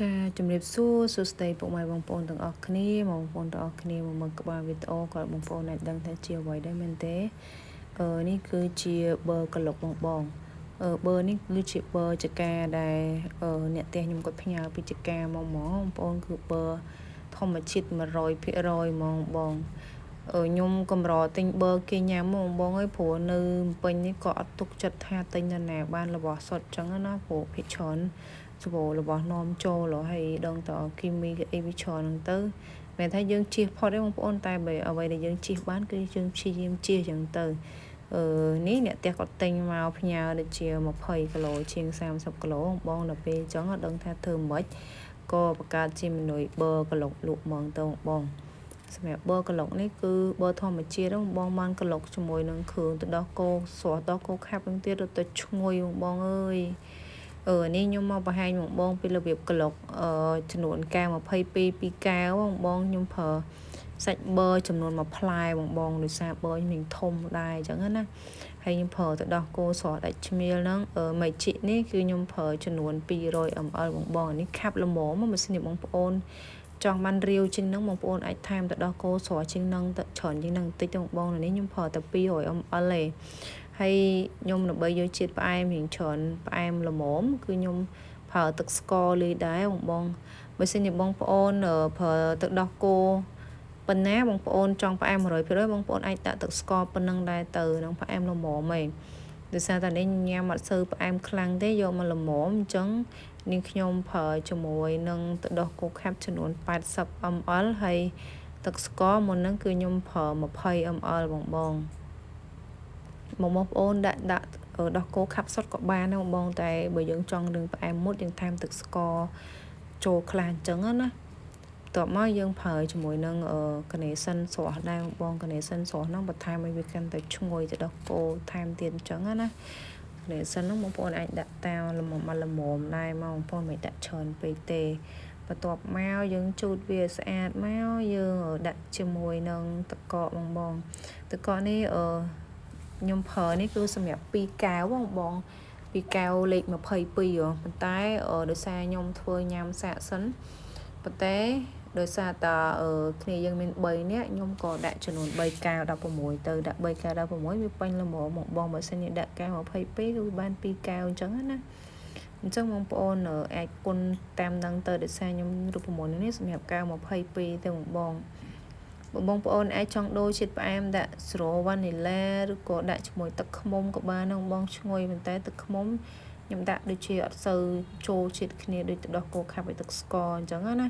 ចាជំរាបសួរសួស្តីពុកម៉ែបងប្អូនទាំងអស់គ្នាបងប្អូនទាំងអស់គ្នាមកមើលក្បាលវីដេអូក៏បងប្អូនអាចដឹងថាជាអ្វីដែរមែនទេនេះគឺជាប៊ឺក្លុកបងប៊ឺនេះគឺជាប៊ឺចកាដែលអ្នកផ្ទះខ្ញុំគាត់ផ្ញើពីចកាមកបងប្អូនគឺប៊ឺធម្មជាតិ100%ហ្មងបងខ្ញុំកម្រទិញប៊ឺគេញ៉ាំមកបងអើយព្រោះនៅពេញនេះក៏អត់ទុកចិត្តថាទិញណាបានរបស់សុទ្ធចឹងណាព្រោះភាគច្រើនសបោរបស់នាំចូលហើយដងតគីមីអីវាច្រើនហ្នឹងទៅមិនថាយើងជៀសផុតទេបងប្អូនតែបើអ្វីដែលយើងជៀសបានគឺយើងព្យាយាមជៀសចឹងទៅនេះអ្នកផ្ទះគាត់ទិញមកផ្ញើដូចជា20គីឡូជាង30គីឡូបងដល់ពេលចឹងអត់ដឹងថាធ្វើម៉េចក៏បង្កើតជាមនុយប៊ឺក្លុកលក់ហ្មងទៅបងសម្រាប់ប៊ឺក្លុកនេះគឺប៊ឺធម្មជាតិបងបានក្លុកជាមួយនឹងគ្រឿងទៅដោះគោស្រស់ដោះគោខាប់នឹងទៀតរត់ទៅឈ្ងុយបងអើយនេះខ្ញុំមកបង្ហាញបងពីរបៀបក្លុកចំនួនកែ22 2កែវបងខ្ញុំប្រើសាច់ប៊ឺចំនួន1ផ្លែបងដោយសារប៊ឺខ្ញុំធំដែរអញ្ចឹងណាហើយខ្ញុំប្រើទៅដោះគោស្រស់ដាច់ឈ្មៀលហ្នឹងមេជីនេះគឺខ្ញុំប្រើចំនួន200 ml បងនេះខាប់ល្មមមិនស្នេះបងប្អូនចង់បានរាវជាងហ្នឹងបងប្អូនអាចថែមទៅដោះគោស្រស់ជាងហ្នឹងទៅច្រើនជាងហ្នឹងបន្តិចទៅបងនេះខ្ញុំប្រើតែ200 ml ទេហើយខ្ញុំដើម្បីយកជាតិផ្អែមរៀងច្រើនផ្អែមល្មមគឺខ្ញុំប្រើទឹកស្ករលីដែរបងបើសិនជាបងប្អូនប្រើទឹកដោះគោប៉ុណ្ណាបងប្អូនចង់ផ្អែម100%បងប្អូនអាចដាក់ទឹកស្ករប៉ុណ្ណឹងដែរទៅនឹងផ្អែមល្មមឯងដោយសារតែនេះញ៉ាំអត់សូវផ្អែមខ្លាំងទេយកមកល្មមអញ្ចឹងនាងខ្ញុំប្រើជាមួយនឹងទឹកដោះគោខាប់ចំនួន80 ml ហើយទឹកស្ករមុនហ្នឹងគឺខ្ញុំប្រើ20 ml បងប្អូនដាក់ដោះគោខាប់សុទ្ធក៏បានដែរបងតែបើយើងចង់រឿងផ្អែមមុតយើងថែមទឹកស្ករចូលខ្លះអញ្ចឹងណាតបមកយើងប្រើជាមួយនឹងCarnationស្រស់ដែរបងCarnationស្រស់ហ្នឹងបន្ថែមឲ្យវាកាន់តែឈ្ងុយទៅដោះគោថែមទៀតអញ្ចឹងណាCarnationហ្នឹងបងប្អូនអាចដាក់តាមល្មមដែរមកបងប្អូនមិនដាក់ច្រើនពេកទេបន្ទាប់មកយើងជូតវាស្អាតមកយើងដាក់ជាមួយនឹងទឹកកកបងទឹកកកនេះខ្ញុំប្រើនេះគឺសម្រាប់2កែវបង2កែវលេខ22ប៉ុន្តែដោយសារខ្ញុំធ្វើញ៉ាំសាកសិនប៉ុន្តែដោយសារតាគ្នាយើងមាន3នាក់ខ្ញុំក៏ដាក់ចំនួន3កែវ16ទៅដាក់3កែវ16វាពេញល្មមបងបើសិនជាដាក់កែវ22គឺបាន2កែវអញ្ចឹងណាអញ្ចឹងបងប្អូនអាចគុណតាមនឹងទៅដោយសារខ្ញុំរូបមន្តនេះសម្រាប់កែវ22ទៅបងប្អូនអាចចង់ដូរជាតិផ្អែមដាក់ស្រូវ៉ានីឡាឬក៏ដាក់ជាមួយទឹកឃ្មុំក៏បានបងឈ្ងុយប៉ុន្តែទឹកឃ្មុំខ្ញុំដាក់ដូចជាអត់សូវចូលជាតិគ្នាដូចទឹកដោះគោខាប់ឲ្យទឹកស្ករអញ្ចឹងណា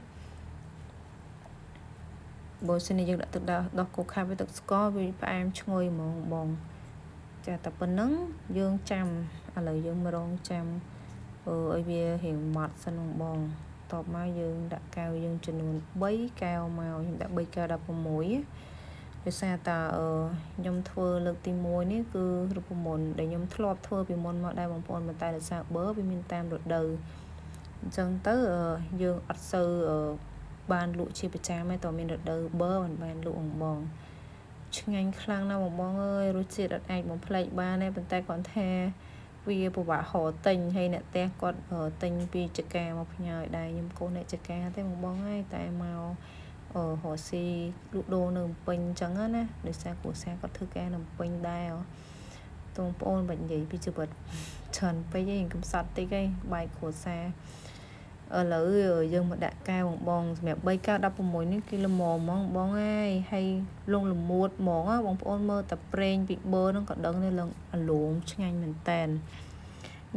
បើសិនជាយើងដាក់ទឹកដោះគោខាប់ឲ្យទឹកស្ករវាផ្អែមឈ្ងុយហ្មងបងចាតែប៉ុណ្ណឹងយើងចាំឥឡូវយើងមករងចាំឲ្យវារៀងម៉ត់សិនបងតបមកយើងដាក់កែវយើងចំនួន3កែវមកខ្ញុំដាក់3កែវ16ដោយសារតាខ្ញុំធ្វើលើកទី1នេះគឺរូបមន្តដែលខ្ញុំធ្លាប់ធ្វើពីមុនមកដែរបងប្អូនប៉ុន្តែដោយសារប៊ឺវាមានតាមរដូវអញ្ចឹងទៅយើងអត់សូវបានលក់ជាប្រចាំទេតើមានរដូវប៊ឺមិនបានលក់បងឆ្ងាញ់ខ្លាំងណាស់បងអើយរសជាតិអត់អាចបំភ្លេចបានទេប៉ុន្តែគាត់ថាវាពិបាករកទិញហើយអ្នកផ្ទះគាត់ទិញពីចកាមកផ្ញើឲ្យដែរខ្ញុំកូនអ្នកចកាទេបងហើយតែមករកស៊ីលក់ដូរនៅពេញអញ្ចឹងណាដោយសារគ្រួសារគាត់ធ្វើការនៅពេញដែរបងប្អូនបាច់និយាយពីជីវិតច្រើនពេកឯងកំសត់តិចឯងបាយគ្រួសារឥឡូវយើងមកដាក់កែវបងសម្រាប់3កែវ16នេះគឺល្មមហ្មងបងហើយលងល្មួតហ្មងបងប្អូនមើលតែប្រេងពីប៊ឺហ្នឹងក៏ដឹងដែរលងអាឡូងឆ្ងាញ់មែនតែន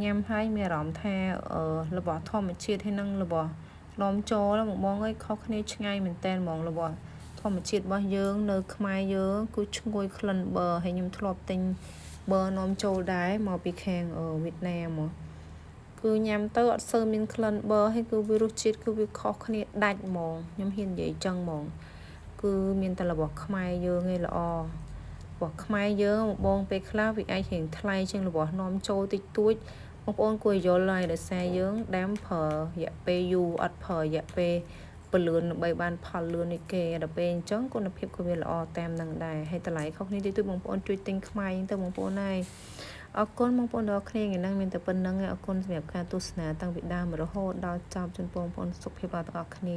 ញ៉ាំហើយមានអារម្មណ៍ថារបស់ធម្មជាតិហើយនឹងរបស់នាំចូលបងអើយខុសគ្នាឆ្ងាយមែនតែនហ្មងរបស់ធម្មជាតិរបស់យើងនៅខ្មែរយើងគឺឈ្ងុយក្លិនប៊ឺហើយខ្ញុំធ្លាប់ទិញប៊ឺនាំចូលដែរមកពីខាងវៀតណាមគឺញ៉ាំទៅអត់សូវមានក្លិនប៊ឺហើយគឺវារសជាតិគឺវាខុសគ្នាដាច់ហ្មងខ្ញុំហ៊ាននិយាយចឹងហ្មងគឺមានតែរបស់ខ្មែរយើងឯងល្អរបស់ខ្មែរយើងបងពេលខ្លះវាអាចរៀងថ្លៃជាងរបស់នាំចូលតិចតួចបងប្អូនគួរយល់ហើយដោយសារយើងដាំប្រើរយៈពេលយូរអត់ប្រើរយៈពេលពលឿនដើម្បីបានផលលឿននេះគេដល់ពេលអញ្ចឹងគុណភាពក៏វាល្អតាមនឹងដែរហើយតម្លៃខុសគ្នាតិចតួចបងប្អូនជួយទិញខ្មែរទៅបងប្អូនហើយ អរគុណបងប្អូនទាំងអស់គ្នាថ្ងៃនេះមានតែប៉ុណ្្នឹងឯងអរគុណសម្រាប់ការទស្សនាតាំងពីដើមរហូតដល់ចប់ជូនបងប្អូនសុខភាពទាំងអស់គ្នា